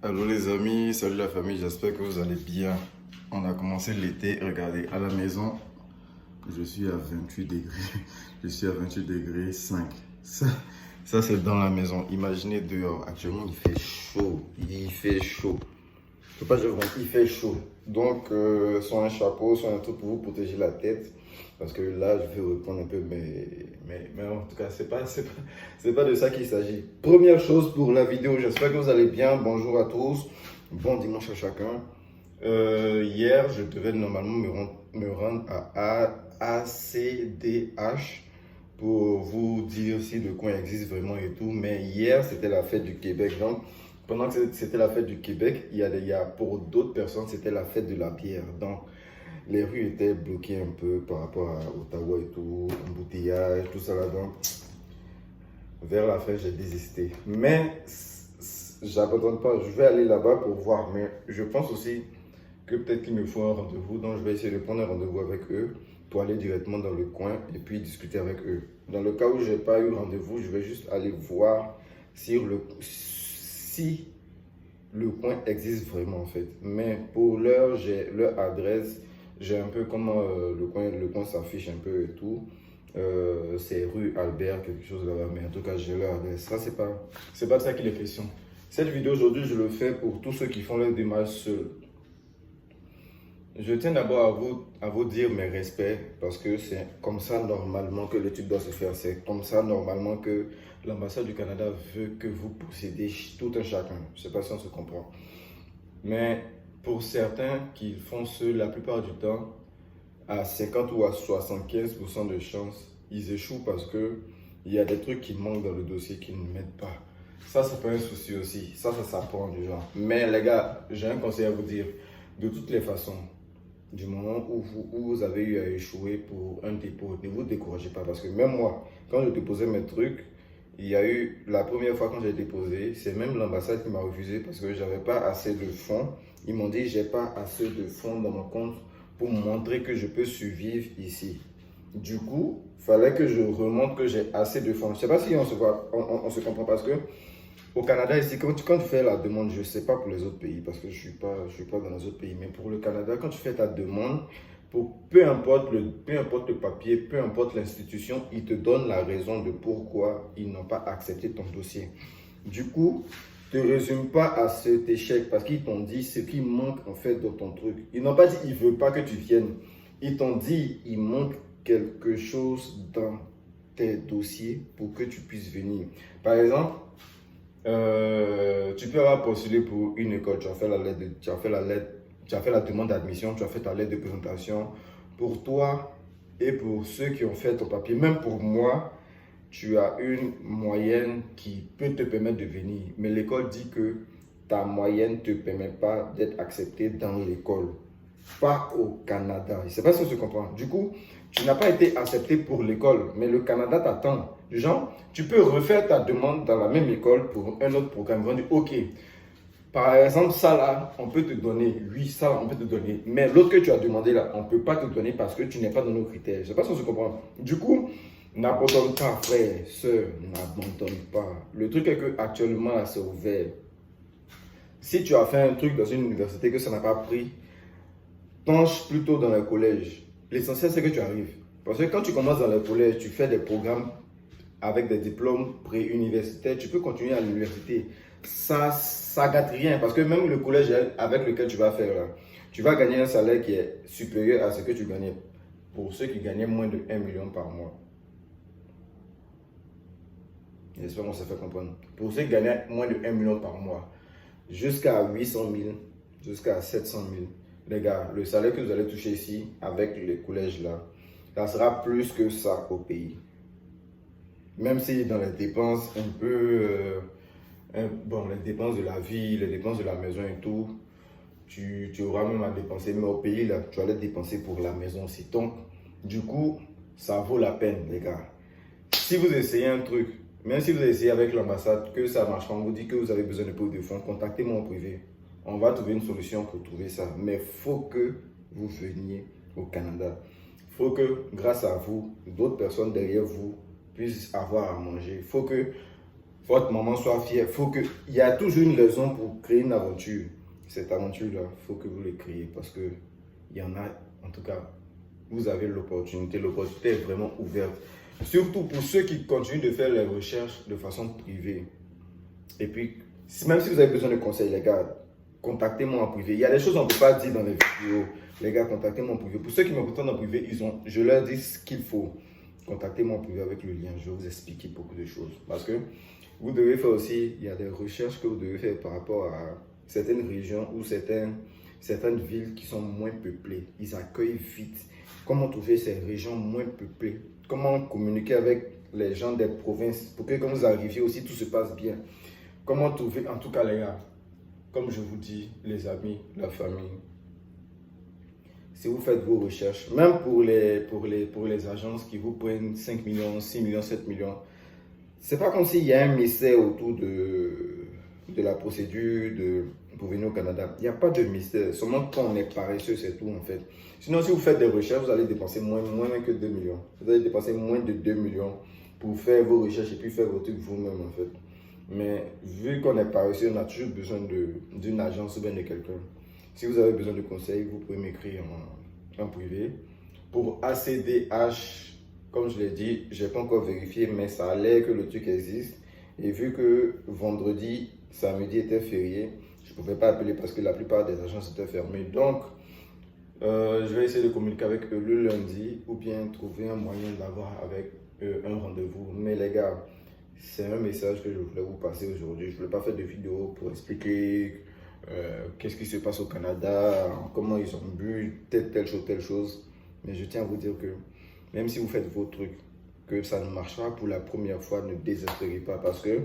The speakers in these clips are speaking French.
Allô les amis, salut la famille, j'espère que vous allez bien. On a commencé l'été, regardez, à la maison, je suis à 28 degrés, je suis à 28 degrés 5. Ça c'est dans la maison, imaginez dehors, actuellement il fait chaud, il fait chaud. Je ne peux pas dire vraiment, il fait chaud. Donc, soit un chapeau, soit un truc pour vous protéger la tête. Parce que là, je vais reprendre un peu, mais en tout cas, c'est pas de ça qu'il s'agit. Première chose pour la vidéo, j'espère que vous allez bien. Bonjour à tous, bon dimanche à chacun. Hier, je devais normalement me rendre à ACDH pour vous dire si le coin existe vraiment et tout. Mais hier, c'était la fête du Québec. Donc, pendant que c'était la fête du Québec, pour d'autres personnes, c'était la fête de la bière. Donc, les rues étaient bloquées un peu par rapport à Ottawa et tout, embouteillage, tout ça là. Donc, vers la fin, j'ai désisté. Mais, j'abandonne pas. Je vais aller là-bas pour voir. Mais je pense aussi que peut-être qu'il me faut un rendez-vous. Donc, je vais essayer de prendre un rendez-vous avec eux pour aller directement dans le coin et puis discuter avec eux. Dans le cas où je n'ai pas eu rendez-vous, je vais juste aller voir si le coin existe vraiment en fait. Mais pour l'heure, j'ai leur adresse, j'ai un peu comment le coin s'affiche un peu et tout. C'est rue Albert, quelque chose là-bas, mais en tout cas, j'ai leur adresse. Ça, c'est pas de ça qu'il est question. Cette vidéo aujourd'hui, je le fais pour tous ceux qui font leur démarche seuls. Je tiens d'abord à vous dire mes respects parce que c'est comme ça normalement que l'étude doit se faire. C'est comme ça normalement que l'ambassade du Canada veut que vous possédez tout un chacun. Je ne sais pas si on se comprend. Mais pour certains qui font ce la plupart du temps, à 50 ou à 75% de chance, ils échouent parce qu'il y a des trucs qui manquent dans le dossier qui ne mettent pas. Ça, c'est pas un souci aussi. Ça s'apprend du genre. Mais les gars, j'ai un conseil à vous dire. De toutes les façons, du moment où vous avez eu à échouer pour un dépôt, ne vous découragez pas parce que même moi, quand je déposais mes trucs, il y a eu la première fois quand j'ai déposé, c'est même l'ambassade qui m'a refusé parce que j'avais pas assez de fonds. Ils m'ont dit j'ai pas assez de fonds dans mon compte pour montrer que je peux survivre ici. Du coup, il fallait que je remonte que j'ai assez de fonds. Je sais pas si on se voit, on se comprend parce que au Canada, ici, quand tu fais la demande, je ne sais pas pour les autres pays, parce que je suis pas dans les autres pays, mais pour le Canada, quand tu fais ta demande, peu importe le papier, peu importe l'institution, ils te donnent la raison de pourquoi ils n'ont pas accepté ton dossier. Du coup, ne te résume pas à cet échec, parce qu'ils t'ont dit ce qui manque en fait dans ton truc. Ils n'ont pas dit qu'ils ne veulent pas que tu viennes. Ils t'ont dit il manque quelque chose dans tes dossiers pour que tu puisses venir. Par exemple, tu peux avoir postulé pour une école, tu as fait tu as fait la demande d'admission, tu as fait ta lettre de présentation. Pour toi et pour ceux qui ont fait ton papier, même pour moi, tu as une moyenne qui peut te permettre de venir. Mais l'école dit que ta moyenne ne te permet pas d'être accepté dans l'école. Pas au Canada. Je ne sais pas si on se comprend. Du coup, tu n'as pas été accepté pour l'école, mais le Canada t'attend. Genre, tu peux refaire ta demande dans la même école pour un autre programme. Ils vont dire, OK, par exemple, ça là, on peut te donner. Oui, ça, on peut te donner. Mais l'autre que tu as demandé là, on ne peut pas te donner parce que tu n'es pas dans nos critères. Je ne sais pas si on se comprend. Du coup, n'abandonne pas, frère, soeur, n'abandonne pas. Le truc est que actuellement, là, c'est ouvert. Si tu as fait un truc dans une université que ça n'a pas pris, penche plutôt dans le collège. L'essentiel, c'est que tu arrives. Parce que quand tu commences dans le collège, tu fais des programmes avec des diplômes pré-universitaires, tu peux continuer à l'université. Ça gâte rien. Parce que même le collège avec lequel tu vas faire, là, tu vas gagner un salaire qui est supérieur à ce que tu gagnais pour ceux qui gagnaient moins de 1 million par mois. J'espère qu'on s'est fait comprendre. Pour ceux qui gagnaient moins de 1 million par mois, jusqu'à 800 000, jusqu'à 700 000. Les gars, le salaire que vous allez toucher ici, avec les collèges là, ça sera plus que ça au pays. Même si dans les dépenses un peu, bon, les dépenses de la vie, les dépenses de la maison et tout, tu auras même à dépenser. Mais au pays là, tu allais dépenser pour la maison aussi. Donc, du coup, ça vaut la peine, les gars. Si vous essayez un truc, même si vous essayez avec l'ambassade, que ça marche, on vous dit que vous avez besoin de plus de fonds, contactez-moi en privé. On va trouver une solution pour trouver ça. Mais il faut que vous veniez au Canada. Il faut que, grâce à vous, d'autres personnes derrière vous puissent avoir à manger. Il faut que votre maman soit fière. Il y a toujours une raison pour créer une aventure. Cette aventure-là, il faut que vous le créez parce que il y en a, en tout cas, vous avez l'opportunité. L'opportunité est vraiment ouverte. Surtout pour ceux qui continuent de faire les recherches de façon privée. Et puis, même si vous avez besoin de conseils, les gars, contactez-moi en privé. Il y a des choses qu'on ne peut pas dire dans les vidéos. Les gars, contactez-moi en privé. Pour ceux qui me contactent en privé, je leur dis ce qu'il faut. Contactez-moi en privé avec le lien. Je vais vous expliquer beaucoup de choses. Parce que vous devez faire aussi, il y a des recherches que vous devez faire par rapport à certaines régions ou certaines villes qui sont moins peuplées. Ils accueillent vite. Comment trouver ces régions moins peuplées? Comment communiquer avec les gens des provinces pour que quand vous arriviez aussi, tout se passe bien? Comment trouver, en tout cas les gars, comme je vous dis, les amis, la famille, si vous faites vos recherches, même pour les agences qui vous prennent 5 millions, 6 millions, 7 millions, c'est pas comme s'il y a un mystère autour de la procédure pour venir au Canada. Il n'y a pas de mystère. Seulement quand on est paresseux, c'est tout en fait. Sinon, si vous faites des recherches, vous allez dépenser moins que 2 millions. Vous allez dépenser moins de 2 millions pour faire vos recherches et puis faire vos trucs vous-même en fait. Mais vu qu'on est paresseux, on a toujours besoin d'une agence ou bien de quelqu'un. Si vous avez besoin de conseils, vous pouvez m'écrire en privé. Pour ACDH, comme je l'ai dit, je n'ai pas encore vérifié, mais ça a l'air que le truc existe. Et vu que vendredi, samedi était férié, je ne pouvais pas appeler parce que la plupart des agences étaient fermées. Donc, je vais essayer de communiquer avec eux le lundi ou bien trouver un moyen d'avoir avec eux un rendez-vous. Mais les gars, c'est un message que je voulais vous passer aujourd'hui. Je ne voulais pas faire de vidéo pour expliquer qu'est-ce qui se passe au Canada, comment ils ont bu telle chose. Mais je tiens à vous dire que même si vous faites vos trucs, que ça ne marchera pour la première fois, ne désespérez pas parce que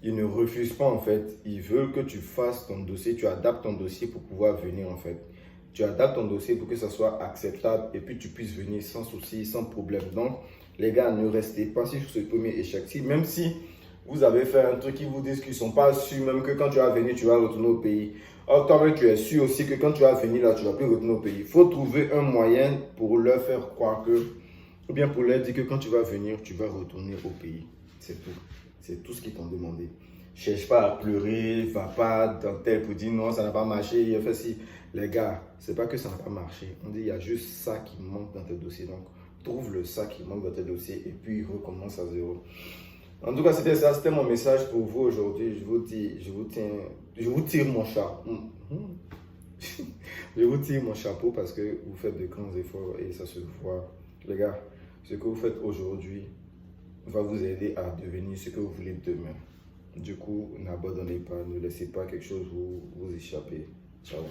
ils ne refusent pas en fait. Ils veulent que tu fasses ton dossier, tu adaptes ton dossier pour pouvoir venir en fait. Tu adaptes ton dossier pour que ça soit acceptable et puis tu puisses venir sans souci, sans problème. Donc, les gars, ne restez pas sur ce premier échec. Même si vous avez fait un truc qui vous disent qu'ils ne sont pas sûrs, même que quand tu vas venir, tu vas retourner au pays. Or, toi-même, tu es sûr aussi que quand tu vas venir là, tu ne vas plus retourner au pays. Il faut trouver un moyen pour leur faire croire que, ou bien pour leur dire que quand tu vas venir, tu vas retourner au pays. C'est tout. C'est tout ce qu'ils t'ont demandé. Cherche pas à pleurer, va pas dans tel pour dire non, ça n'a pas marché. Il a fait si. Les gars, c'est pas que ça n'a pas marché. On dit il y a juste ça qui manque dans tes dossiers. Donc, trouve le ça qui manque dans tes dossiers et puis recommence à zéro. En tout cas, c'était ça, c'était mon message pour vous aujourd'hui. Je vous tire mon chapeau. Je vous tire mon chapeau parce que vous faites de grands efforts et ça se voit. Les gars, ce que vous faites aujourd'hui va vous aider à devenir ce que vous voulez demain. Du coup, n'abandonnez pas, ne laissez pas quelque chose vous échapper. Ciao.